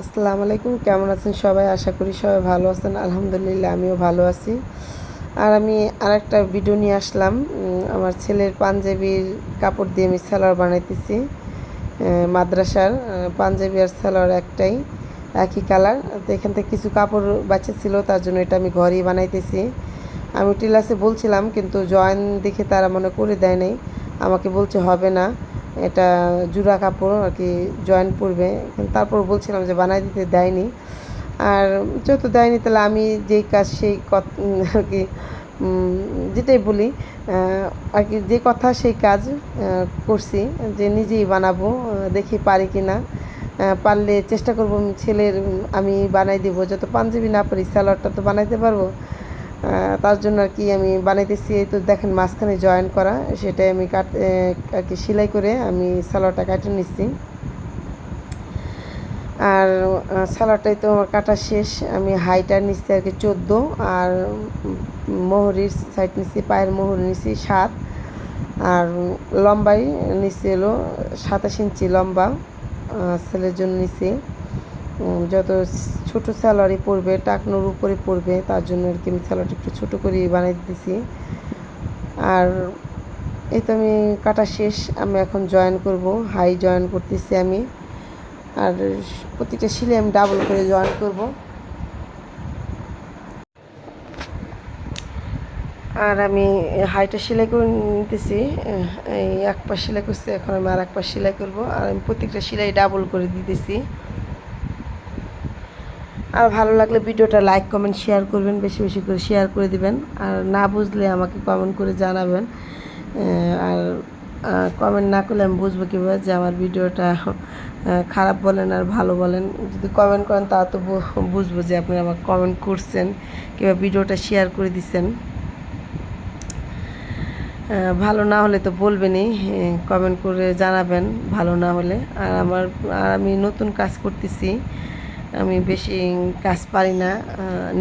আসসালামু আলাইকুম, কেমন আছেন সবাই? আশা করি সবাই ভালো আছেন। আলহামদুলিল্লাহ আমিও ভালো আছি। আর আমি আরেকটা ভিডিও নিয়ে আসলাম। আমার ছেলের পাঞ্জাবির কাপড় দিয়ে আমি সালোয়ার বানাইতেছি। মাদ্রাসার পাঞ্জাবি আর সালোয়ার একটাই, একই কালার। তো এখান থেকে কিছু কাপড় বাঁচা ছিল, তার জন্য এটা আমি ঘরেই বানাইতেছি। আমি টিলাসে বলছিলাম, কিন্তু জয়েন দেখে তারা মনে করে দেয় নাই। আমাকে বলছে হবে না, এটা জুড়া কাপড় আর কি, জয়েন পড়বে। কিন্তু তারপর বলছিলাম যে বানাই দিতে দেয়নি। আর যেহেতু দেয়নি, তাহলে আমি যেই কাজ সেই আর কি যেটাই বলি আর কি, যে কথা সেই কাজ করছি, যে নিজেই বানাবো, দেখি পারি কি না। পারলে চেষ্টা করবো ছেলের আমি বানাই দিব। যত পাঞ্জাবি না পারি, স্যালোয়ারটা তো বানাইতে পারবো। তার জন্য আর কি আমি বানাইতেছি। এই তো দেখেন মাঝখানে জয়েন করা, সেটাই আমি আর কি সেলাই করে আমি সালোয়ারটা কাটে নিচ্ছি। আর সালোয়ারটাই তো আমার কাটা শেষ। আমি হাইটার নিচ্ছি আর কি 14, আর মোহরির সাইড নিচ্ছি, পায়ের মোহর নিচ্ছি 7, আর লম্বাই নিচ্ছি হলো 27 ইঞ্চি লম্বা। ছেলের জন্য নিচ্ছি। যত ছোটো স্যালারি পড়বে, টাকনোর উপরে পড়বে, তার জন্য আর কি আমি স্যালাডটা একটু ছোটো করে বানিয়ে দিতেছি। আর এই তো আমি কাটা শেষ, আমি এখন জয়েন করব, হাই জয়েন করতেছি আমি। আর প্রতিটা সিলে আমি ডাবল করে জয়েন করব। আর আমি হাইটা সেলাই করে নিতেছি। এই এক পাশ সেলাই করছি, এখন আমি আর এক পাশ সেলাই করবো। আর আমি প্রত্যেকটা সেলাই ডাবল করে দিতেছি। আর ভালো লাগলে ভিডিওটা লাইক কমেন্ট শেয়ার করবেন, বেশি বেশি করে শেয়ার করে দিবেন। আর না বুঝলে আমাকে কমেন্ট করে জানাবেন। আর কমেন্ট না করলে আমি বুঝবো কীভাবে যে আমার ভিডিওটা খারাপ বলেন আর ভালো বলেন। যদি কমেন্ট করেন তা তো বুঝবো যে আপনি আমাকে কমেন্ট করছেন কিংবা ভিডিওটা শেয়ার করে দিচ্ছেন। ভালো না হলে তো বলবেনই, কমেন্ট করে জানাবেন ভালো না হলে। আর আমি নতুন কাজ করতেছি, আমি বেশি কাজ পারি না,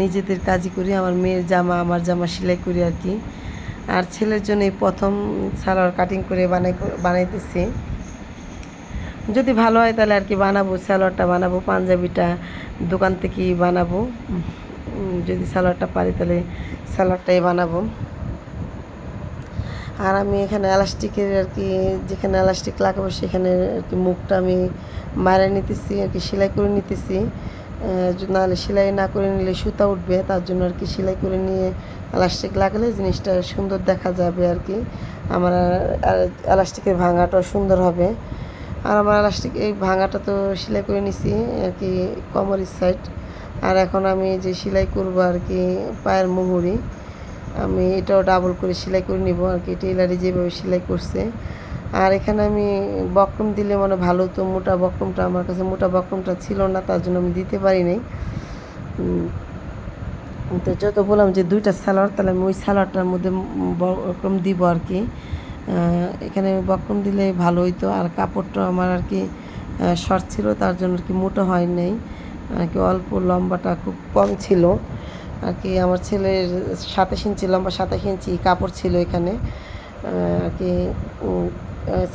নিজেদের কাজই করি। আমার মেয়ের জামা, আমার জামা সেলাই করি আর কি। আর ছেলের জন্য এই প্রথম সালোয়ার কাটিং করে বানাইতেছি। যদি ভালো হয় তাহলে আর কি বানাবো, সালোয়ারটা বানাবো, পাঞ্জাবিটা দোকান থেকেই বানাবো। যদি সালোয়ারটা পারি তাহলে সালোয়ারটাই বানাবো। আর আমি এখানে এলাস্টিকের আর কি, যেখানে এলাস্টিক লাগাবো সেখানে আর কি মুখটা আমি মারা নিতেছি আর কি, সেলাই করে নিতেছি। নাহলে সেলাই না করে নিলে সুতা উঠবে, তার জন্য আর কি সেলাই করে নিয়ে এলাস্টিক লাগালে জিনিসটা সুন্দর দেখা যাবে আর কি। আমার এলাস্টিকের ভাঙাটাও সুন্দর হবে। আর আমার এলাস্টিক এই ভাঙাটা তো সেলাই করে নিছি আর কি, কোমরের সাইড। আর এখন আমি যে সেলাই করবো আর কি পায়ের মুহুরি, আমি এটাও ডাবল করে সেলাই করে নিব আর কি, টেলারে যেভাবে সেলাই করছে। আর এখানে আমি বক্রম দিলে মানে ভালো হতো, মোটা বক্রমটা আমার কাছে মোটা বক্রমটা ছিল না, তার জন্য আমি দিতে পারি নাই। তো যত বললাম যে দুইটা সালোয়ার, তাহলে আমি ওই সালোয়ারটার মধ্যে বক্রম দিব আর কি। এখানে বক্রম দিলে ভালো হইতো। আর কাপড়টা আমার আর কি শর্ট ছিল, তার জন্য আর কি মোটা হয় নাই আর কি, অল্প লম্বাটা খুব কম ছিল আর কি। আমার ছেলের 27 ইঞ্চি লম্বা, 27 ইঞ্চি কাপড় ছিল এখানে আর কি।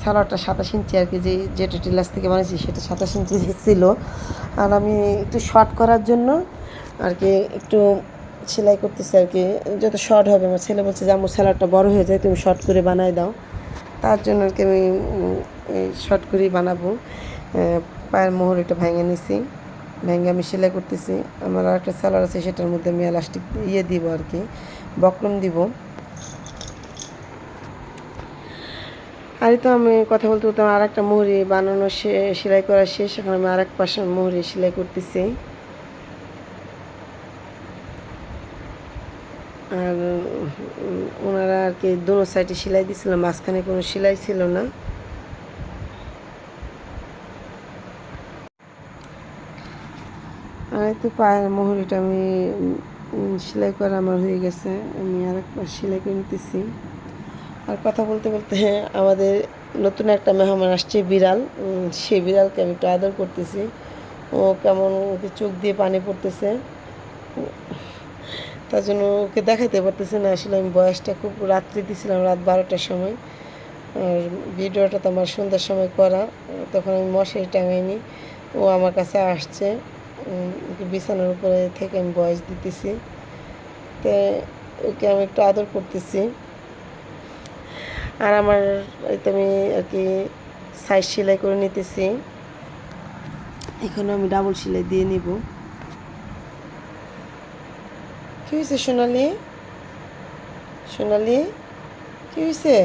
সালোয়ারটা 27 ইঞ্চি আর কি, যেটা টেলার্স থেকে বানিয়েছি সেটা 27 ইঞ্চি ছিল। আর আমি একটু শর্ট করার জন্য আর কি একটু সেলাই করতেছি আর কি, যত শর্ট হবে। আমার ছেলে বলছে যে আমার সালোয়ারটা বড় হয়ে যায়, তুমি শর্ট করে বানাই দাও। তার জন্য আর কি আমি শর্ট করেই বানাবো। পায়ের মোহর এটা ভেঙে নিছি, ভেঙে আমি সেলাই করতেছি। আমার আর একটা সালোয়ার আছে, সেটার মধ্যে আমি এলাস্টিক দিব আর কি, বক্রম দিব। আর তো আমি কথা বলতে বলতে আর একটা মোহরি বানানো সেলাই করা শেষ। এখন আমি আর এক পাশে মোহরি সেলাই করতেছি। আর ওনারা আর কি দোনো সাইডে সেলাই দিয়েছিল, মাঝখানে কোনো সেলাই ছিল না। আর তো পায়ের মোহরিটা আমি সেলাই করা আমার হয়ে গেছে, আমি আর একবার সেলাই করে নিতেছি। আর কথা বলতে বলতে আমাদের নতুন একটা মেহমান আসছে, বিড়াল। সেই বিড়ালকে আমি একটু আদর করতেছি। ও কেমন, ওকে চোখ দিয়ে পানি পড়তেছে, তার জন্য ওকে দেখাইতে পারতেছে না। আসলে আমি বয়সটা খুব রাত্রে দিয়েছিলাম, রাত 12টার সময়। আর ভিডিওটা তো আমার সন্ধ্যার সময় করা, তখন আমি মশারি টাঙাইনি। ও আমার কাছে আসছে, বিছানার উপরে থেকে আমি ভয়েস দিতেছি, তো ওকে আমি একটু আদর করতেছি। আর আমার এই তো আমি আর কি সাইড সেলাই করে নিতেছি, এখানে আমি ডাবল সেলাই দিয়ে নিব। কী হয়েছে সোনালি? সোনালি কী হয়েছে?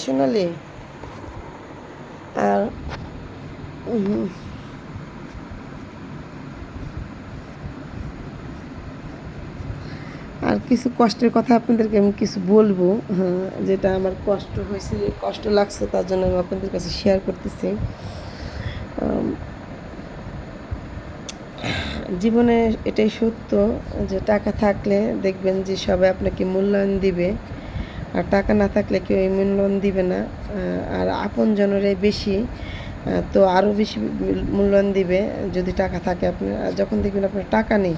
সোনালি। আর আর কিছু কষ্টের কথা আপনাদেরকে আমি কিছু বলবো, হ্যাঁ, যেটা আমার কষ্ট হয়েছে, কষ্ট লাগছে, তার জন্য আমি আপনাদের কাছে শেয়ার করতেছি। জীবনে এটাই সত্য যে টাকা থাকলে দেখবেন যে সবাই আপনাকে মূল্যায়ন দিবে, আর টাকা না থাকলে কেউ মূল্যায়ন দিবে না। আর আপনজনেরাই বেশি, তো আরও বেশি মূল্যায়ন দিবে যদি টাকা থাকে। আপনার যখন দেখবেন আপনার টাকা নেই,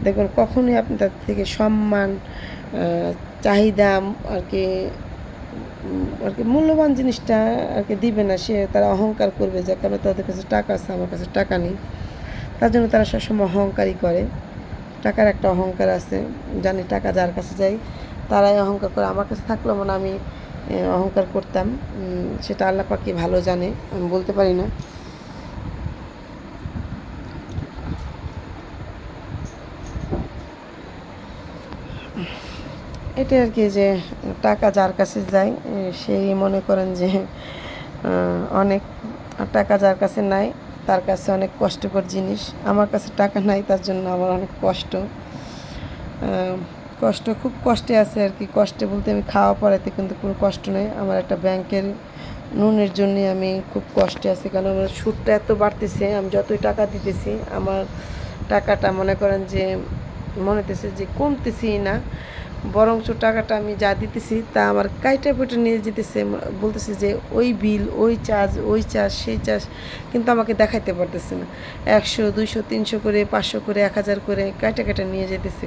দেখবেন কখনোই আপনি তার থেকে সম্মান, চাহিদা আর কি মূল্যবান জিনিসটা আর কি দিবে না। সে তারা অহংকার করবে যে কেন তাদের কাছে টাকা আছে, আমার কাছে টাকা নেই। তার জন্য তারা সবসময় অহংকারই করে। টাকার একটা অহংকার আছে, জানি টাকা যার কাছে যাই তারাই অহংকার করে। আমার কাছে থাকলেও মনে আমি অহংকার করতাম, সেটা আল্লাহ পাকই ভালো জানে, আমি বলতে পারি না। এটা আর কি যে টাকা যার কাছে যায় সেই মনে করেন যে অনেক, টাকা যার কাছে নাই তার কাছে অনেক কষ্টকর জিনিস। আমার কাছে টাকা নাই, তার জন্য আমার অনেক কষ্ট, খুব কষ্টে আছে আর কি। কষ্টে বলতে আমি খাওয়া পড়াতে কিন্তু কোনো কষ্ট নেই, আমার একটা ব্যাংকের নুনের জন্যে আমি খুব কষ্টে আছি, কারণ আমার সুদটা এত বাড়তেছে। আমি যতই টাকা দিতেছি আমার টাকাটা মনে করেন যে মনে হতেছে যে কমতেছি না, বরঞ্চ টাকাটা আমি যা দিতেছি তা আমার কাইটা পেটে নিয়ে যেতেছে। বলতেছে যে ওই বিল, ওই চার্জ সেই চার্জ, কিন্তু আমাকে দেখাইতে পারতেছে না। 100, 200, 300 করে, 500 করে, 1000 করে কাইটা নিয়ে যেতেছে।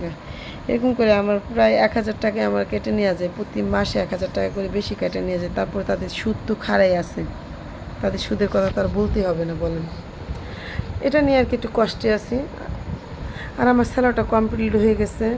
এরকম করে আমার প্রায় 1000 টাকা আমার কেটে নেওয়া যায়, প্রতি মাসে 1000 টাকা করে বেশি কেটে নিয়ে যায়। তারপরে তাদের সুদ তো খাড়াই আছে, তাদের সুদের কথা তো আর বলতেই হবে না বলেন। এটা নিয়ে আর কি একটু কষ্টে আছি। আর আমার স্যালাডটা কমপ্লিট হয়ে গেছে।